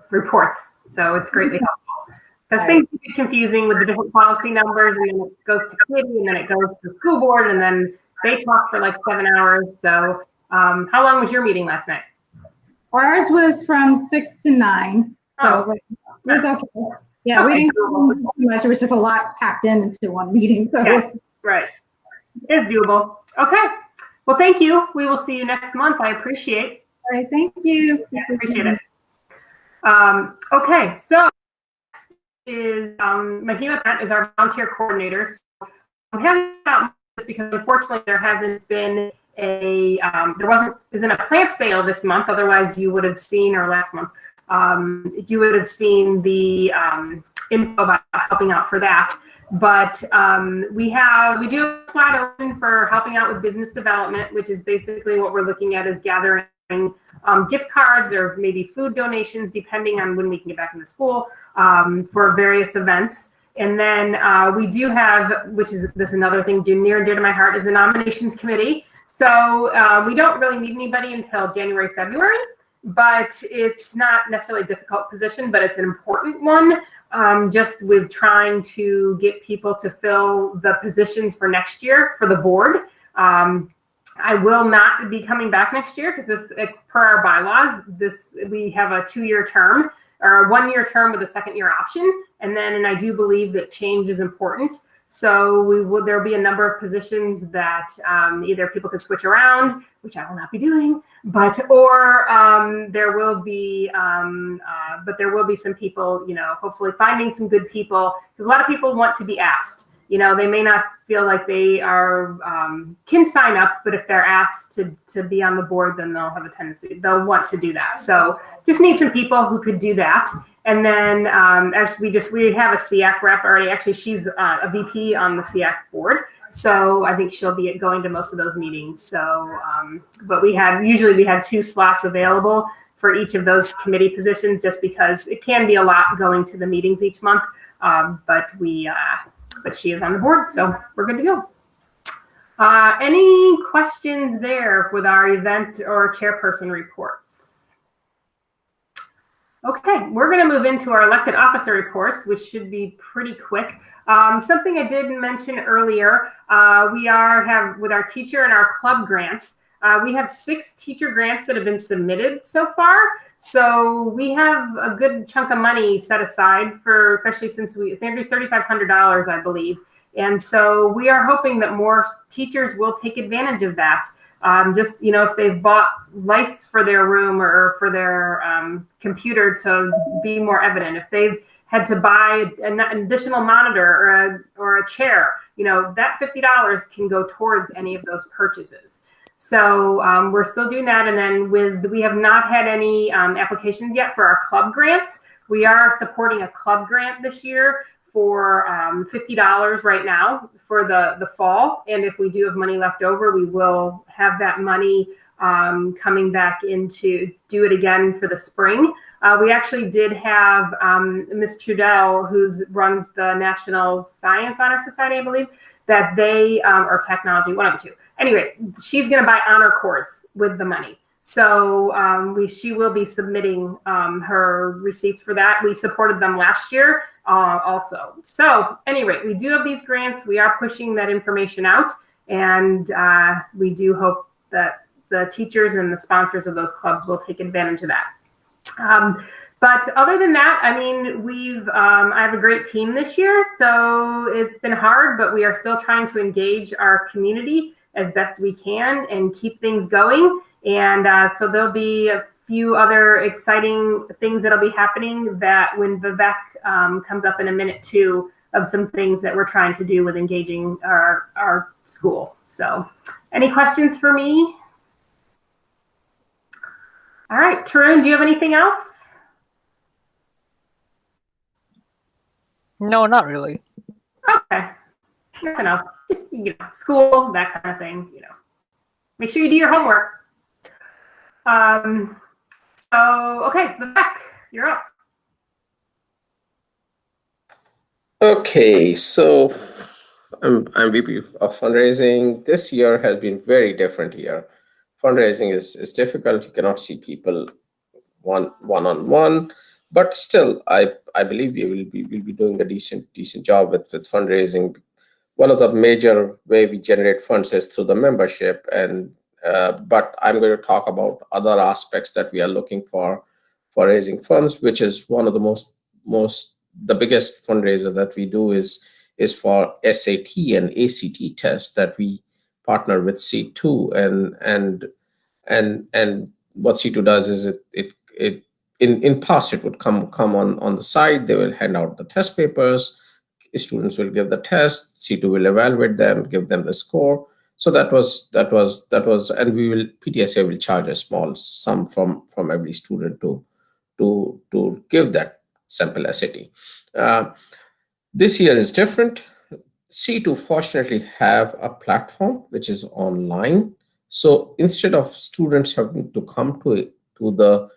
A: reports. So it's greatly helpful. Because things get confusing with the different policy numbers, and then it goes to committee, and then it goes to the school board, and then they talk for like 7 hours. So how long was your meeting last night?
J: Ours was from 6 to 9. So it was okay. Yeah, we didn't do too much. It was just a lot packed into one meeting. So
A: yes, right. It's doable. Okay. Well, thank you. We will see you next month. I appreciate.
J: All right. Thank you.
A: Yeah, I appreciate it. Okay. So next is Mahima Pant is our volunteer coordinator. So I'm happy about this because unfortunately there hasn't been a isn't a plant sale this month. Otherwise you would have seen, or last month, you would have seen the info about helping out for that. But we do have a slot open for helping out with business development, which is basically what we're looking at is gathering gift cards or maybe food donations, depending on when we can get back into school, for various events. And then we do have, which is this another thing near and dear to my heart, is the nominations committee. So we don't really need anybody until January, February. But it's not necessarily a difficult position, but it's an important one, just with trying to get people to fill the positions for next year for the board. I will not be coming back next year because this, per our bylaws, we have a 2-year term or a 1-year term with a 2nd-year option. And I do believe that change is important. So there'll be a number of positions that either people could switch around, which I will not be doing, or there will be some people, hopefully finding some good people, because a lot of people want to be asked. They may not feel like they can sign up, but if they're asked to be on the board, then they'll have a tendency, they'll want to do that. So just need some people who could do that. And then actually we have a SEAC rep already. Actually, she's a VP on the SEAC board. So I think she'll be going to most of those meetings. So, but we had 2 slots available for each of those committee positions, just because it can be a lot going to the meetings each month. But she is on the board, so we're good to go. Any questions there with our event or chairperson reports? Okay, we're going to move into our elected officer reports, which should be pretty quick. Something I did mention earlier, we have with our teacher and our club grants, we have 6 teacher grants that have been submitted so far. So we have a good chunk of money set aside for, especially since they're $3,500, I believe. And so we are hoping that more teachers will take advantage of that. Just, if they've bought lights for their room or for their computer to be more evident, if they've had to buy an additional monitor or a chair, that $50 can go towards any of those purchases. So we're still doing that. And then we have not had any applications yet for our club grants. We are supporting a club grant this year for $50 right now for the fall. And if we do have money left over, we will have that money coming back in to do it again for the spring. We actually did have Ms. Trudell, who runs the National Science Honor Society, I believe, that they, or technology, one of the two. Anyway, she's going to buy honor cords with the money. So she will be submitting her receipts for that. We supported them last year also. So anyway, we do have these grants. We are pushing that information out. And we do hope that the teachers and the sponsors of those clubs will take advantage of that. But other than that, I mean, I have a great team this year, so it's been hard, but we are still trying to engage our community as best we can and keep things going. And so there'll be a few other exciting things that'll be happening that when Vivek comes up in a minute too, of some things that we're trying to do with engaging our school. So any questions for me? All right, Tarun, do you have anything else?
F: No, not really.
A: Okay, nothing else. Just, school, that kind of thing, Make sure you do your homework. So, okay, Vivek, you're up.
K: Okay, so I'm VP of fundraising. This year has been very different here. Fundraising is difficult. You cannot see people one-on-one, but still, I believe we'll be doing a decent job with fundraising. One of the major way we generate funds is through the membership, and but I'm going to talk about other aspects that we are looking for raising funds, which is one of the biggest fundraiser that we do is for SAT and ACT tests that we partner with C2, and what C2 does is it in past it would come on the side. They will hand out the test papers. Students will give the test. C2 will evaluate them, give them the score. So that was, and PTSA will charge a small sum from every student to give that sample SAT. This year is different. C2 fortunately have a platform which is online. So instead of students having to come to the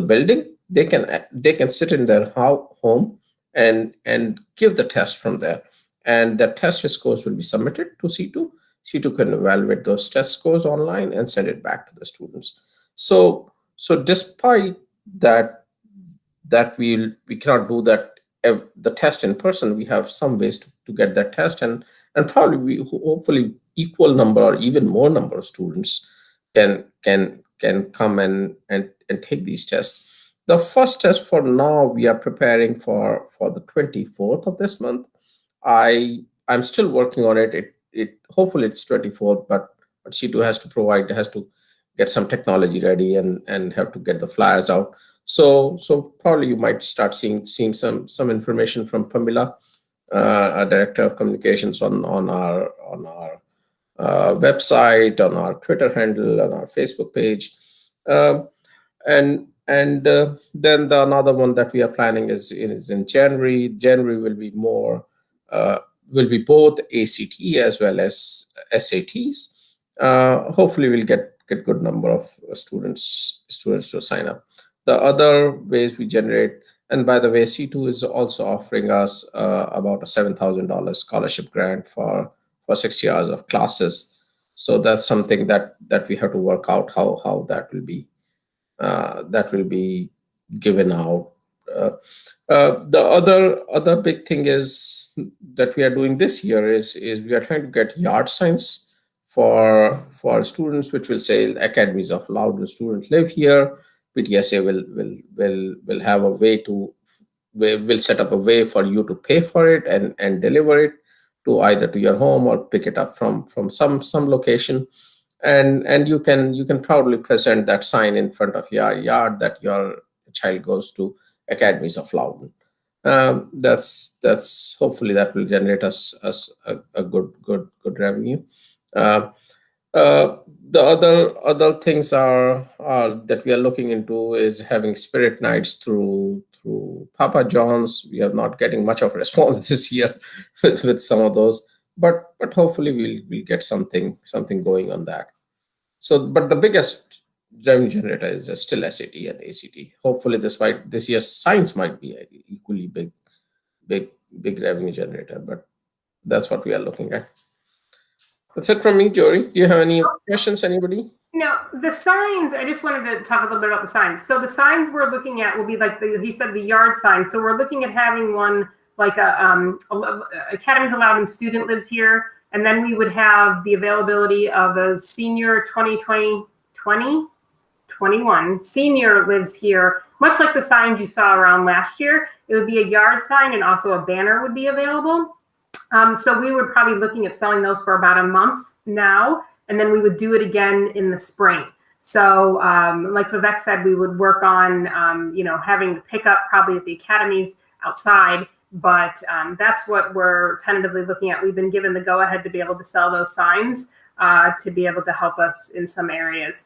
K: building, they can sit in their home and give the test from there. And the test scores will be submitted to C2. C2 can evaluate those test scores online and send it back to the students. So despite that we cannot do that the test in person, we have some ways to get that test, and probably hopefully equal number or even more number of students can come and take these tests. The first test for now we are preparing for the 24th of this month. I'm still working on it. Hopefully it's 24th, but C2 has to get some technology ready and have to get the flyers out. So probably you might start seeing some information from Pamela, our director of communications, on our website, on our Twitter handle, on our Facebook page, and then another one that we are planning is in January. January will be both ACT as well as SATs. Hopefully we'll get good number of students to sign up. The other ways we generate, and by the way, C2 is also offering us about a $7,000 scholarship grant for 60 hours of classes. So that's something that we have to work out how that will be given out. The other big thing is that we are doing this year is we are trying to get yard signs for students, which will say Academies of Loudoun students live here. PTSA will have a way will set up a way for you to pay for it and deliver it to either to your home or pick it up from some location. and you can proudly present that sign in front of your yard that your child goes to Academies of Loudoun. That's hopefully that will generate us a good revenue. Uh, the other things are that we are looking into is having spirit nights through Papa John's. We are not getting much of a response this year with some of those, but hopefully we'll get something going on that. So, but the biggest revenue generator is still SAT and ACT. Hopefully, this year's science might be a equally big revenue generator, but that's what we are looking at. That's it from me, Jory. Do you have any questions, anybody?
A: No, the signs, I just wanted to talk a little bit about the signs. So the signs we're looking at will be like he said, the yard sign. So we're looking at having one like Academies allowed and student lives here. And then we would have the availability of a senior 2021 senior lives here, much like the signs you saw around last year. It would be a yard sign and also a banner would be available. So we were probably looking at selling those for about a month now, and then we would do it again in the spring. So like Vivek said, we would work on, having the pickup probably at the Academies outside, but that's what we're tentatively looking at. We've been given the go-ahead to be able to sell those signs to be able to help us in some areas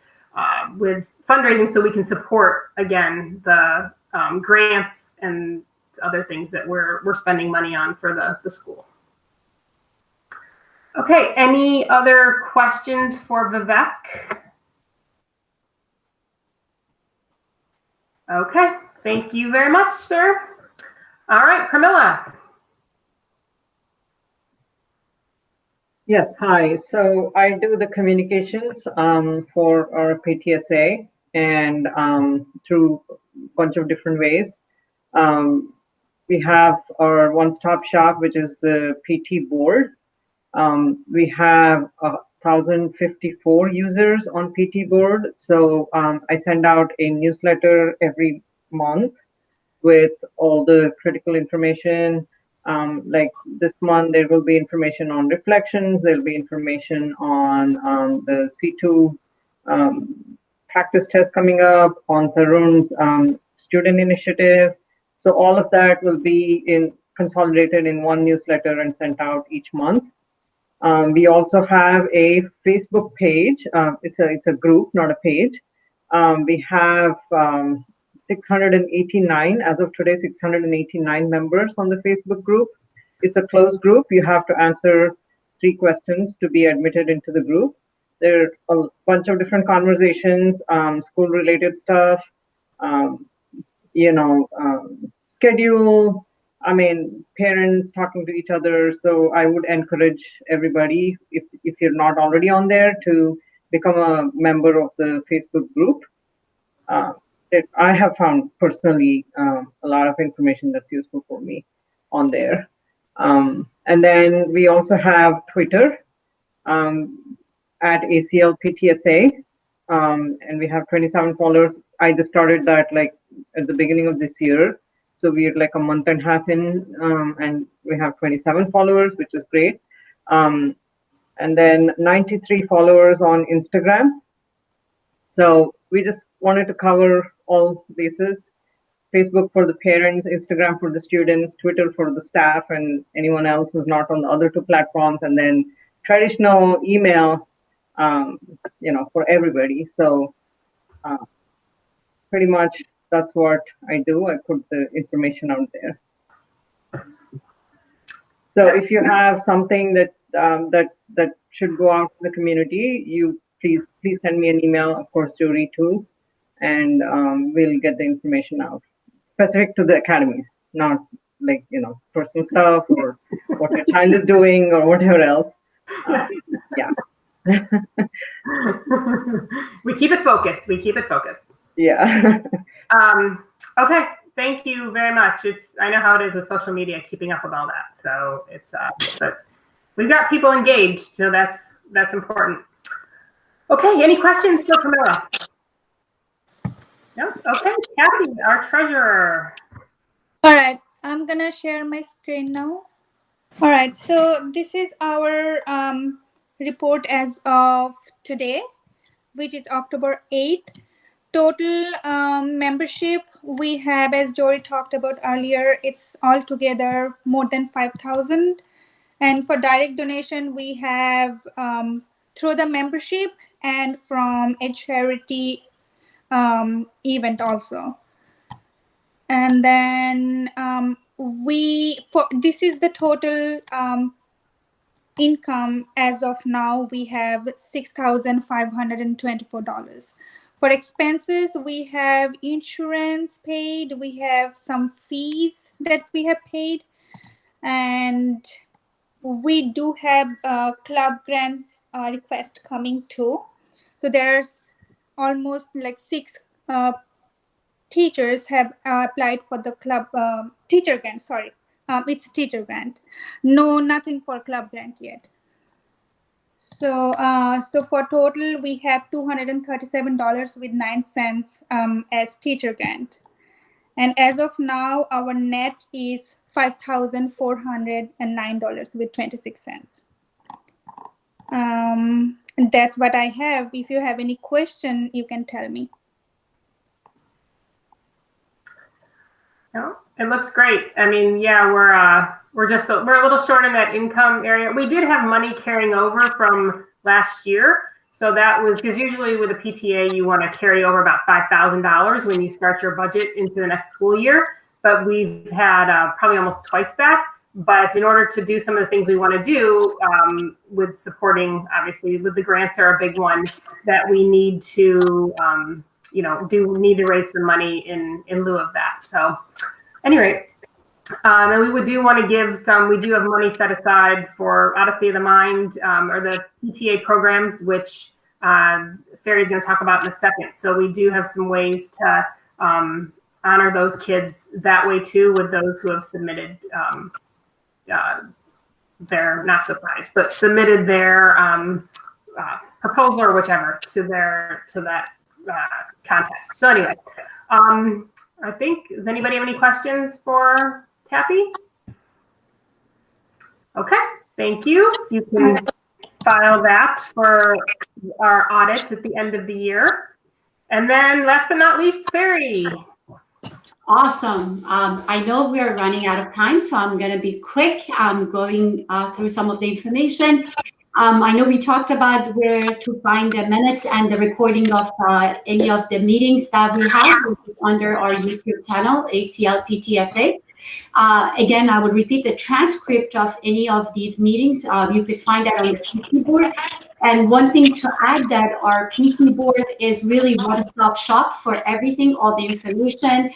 A: with fundraising so we can support, again, the grants and other things that we're spending money on for the school. Okay, any other questions for Vivek? Okay, thank you very much, sir. All right, Pramila.
G: Yes, hi. So I do the communications for our PTSA and through a bunch of different ways. We have our one-stop shop, which is the PT board. We have 1,054 users on PT board. So I send out a newsletter every month with all the critical information. Like this month, there will be information on reflections. There'll be information on the C2 practice test coming up, on Tarun's student initiative. So all of that will be consolidated in one newsletter and sent out each month. We also have a Facebook page. It's a group, not a page. We have 689, as of today, 689 members on the Facebook group. It's a closed group. You have to answer 3 questions to be admitted into the group. There are a bunch of different conversations, school-related stuff, schedule, parents talking to each other. So I would encourage everybody, if you're not already on there, to become a member of the Facebook group. I have found personally a lot of information that's useful for me on there. And then we also have Twitter at ACL PTSA, and we have 27 followers. I just started that like at the beginning of this year. So we're like a month and a half in, and we have 27 followers, which is great. And then 93 followers on Instagram. So we just wanted to cover all bases. Facebook for the parents, Instagram for the students, Twitter for the staff and anyone else who's not on the other 2 platforms, and then traditional email, for everybody. So pretty much that's what I do. I put the information out there. So if you have something that that should go out to the community, you please send me an email, of course, Jory too, and we'll get the information out specific to the academies, not like personal stuff or what your child is doing or whatever else. Yeah.
A: We keep it focused.
G: Yeah.
A: Okay. Thank you very much. I know how it is with social media, keeping up with all that. So it's but we've got people engaged, so that's important. Okay. Any questions for Camilla? No. Okay. Kathy, our treasurer.
L: All right. I'm gonna share my screen now. All right. So this is our report as of today, which is October 8th. Total membership we have, as Jory talked about earlier, it's altogether more than 5,000. And for direct donation, we have through the membership and from a charity event also. And then this is the total income as of now. We have $6,524. For expenses, we have insurance paid, we have some fees that we have paid, and we do have club grants request coming too. So there's almost like 6 teachers have applied for the club teacher grant. Sorry, it's teacher grant. No, nothing for club grant yet. So, so for total, we have $237.09 as teacher grant, and as of now, our net is $5,409.26. And that's what I have. If you have any question, you can tell me.
A: No, it looks great. I mean, yeah, we're a little short in that income area. We did have money carrying over from last year, so that was because usually with a PTA you want to carry over about $5,000 when you start your budget into the next school year. But we've had probably almost twice that. But in order to do some of the things we want to do with supporting, obviously, with the grants are a big one that we need to. Need to raise some money in lieu of that. So anyway, and we do want to give some, we do have money set aside for Odyssey of the Mind or the PTA programs, which Ferry's going to talk about in a second. So we do have some ways to honor those kids that way too, with those who have submitted their, not surprised, but submitted their proposal or whichever to that contest. So anyway, I think, does anybody have any questions for Tappy? Okay, thank you. You can file that for our audit at the end of the year. And then last but not least, Ferry.
B: Awesome. I know we are running out of time, so I'm going to be quick. I'm going through some of the information. I know we talked about where to find the minutes and the recording of any of the meetings that we have under our YouTube channel, ACL PTSA. Again, I would repeat the transcript of any of these meetings. You could find that on the PT board. And one thing to add, that our PT board is really one-stop shop for everything, all the information.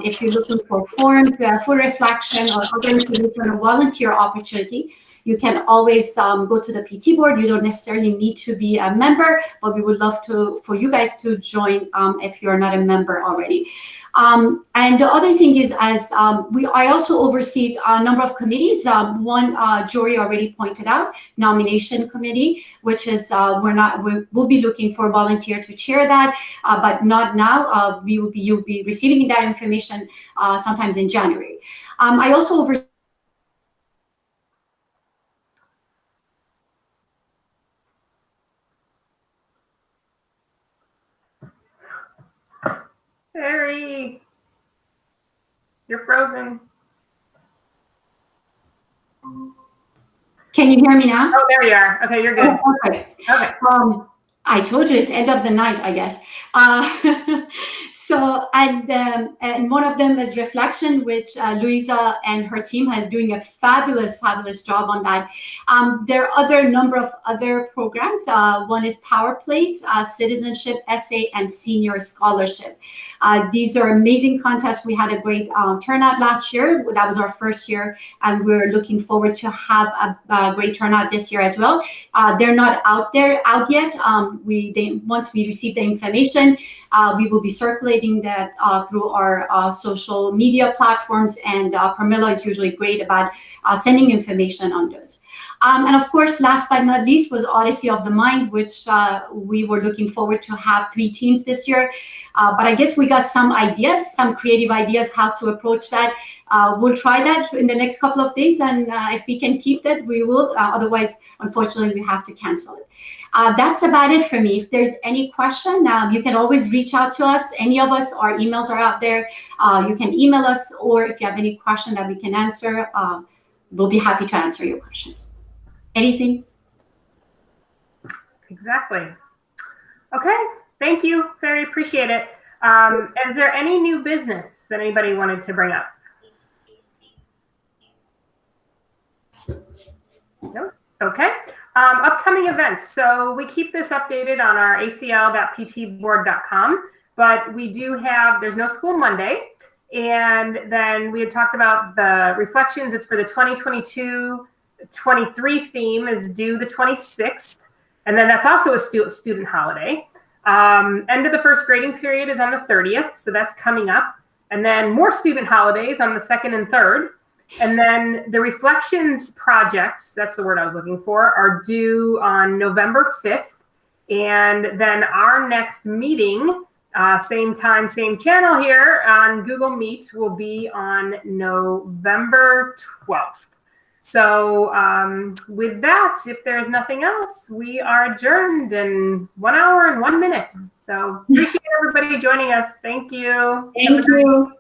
B: If you're looking for forms, for reflection or other information or volunteer opportunity, you can always go to the PT board. You don't necessarily need to be a member, but we would love for you guys to join if you're not a member already. And the other thing is, I also oversee a number of committees. One, Jory already pointed out, nomination committee, which is we'll be looking for a volunteer to chair that, but not now. You'll be receiving that information sometimes in January. I also oversee
A: Ferry, you're frozen.
B: Can you hear me now?
A: Oh, there you are. Okay, you're good.
B: Oh, okay.
A: Okay.
B: I told you it's end of the night, I guess. So, and one of them is reflection, which Louisa and her team has doing a fabulous job on that. There are other number of other programs. One is Power Plate, Citizenship, Essay, and Senior Scholarship. These are amazing contests. We had a great turnout last year. That was our first year, and we're looking forward to have a great turnout this year as well. They're not out yet. Once we receive the information, we will be circulating that through our social media platforms, and Pramila is usually great about sending information on those. And of course, last but not least was Odyssey of the Mind, which we were looking forward to have 3 teams this year. But I guess we got some ideas, some creative ideas how to approach that. We'll try that in the next couple of days, and if we can keep that, we will. Otherwise, unfortunately, we have to cancel it. That's about it for me. If there's any question, you can always reach out to us. Any of us, our emails are out there. You can email us, or if you have any question that we can answer, we'll be happy to answer your questions. Anything?
A: Exactly. Okay. Thank you. Very appreciate it. Is there any new business that anybody wanted to bring up? No? Okay. Upcoming events. So we keep this updated on our acl.ptboard.com, but we do have, there's no school Monday. And then we had talked about the reflections. It's for the 2022-23 theme is due the 26th. And then that's also a student holiday. End of the first grading period is on the 30th. So that's coming up. And then more student holidays on the 2nd and 3rd. And then the reflections projects, that's the word I was looking for, are due on November 5th. And then our next meeting, same time, same channel here on Google Meet, will be on November 12th. So with that, if there's nothing else, we are adjourned in 1 hour and 1 minute. So appreciate everybody joining us. Thank you.
B: Thank you.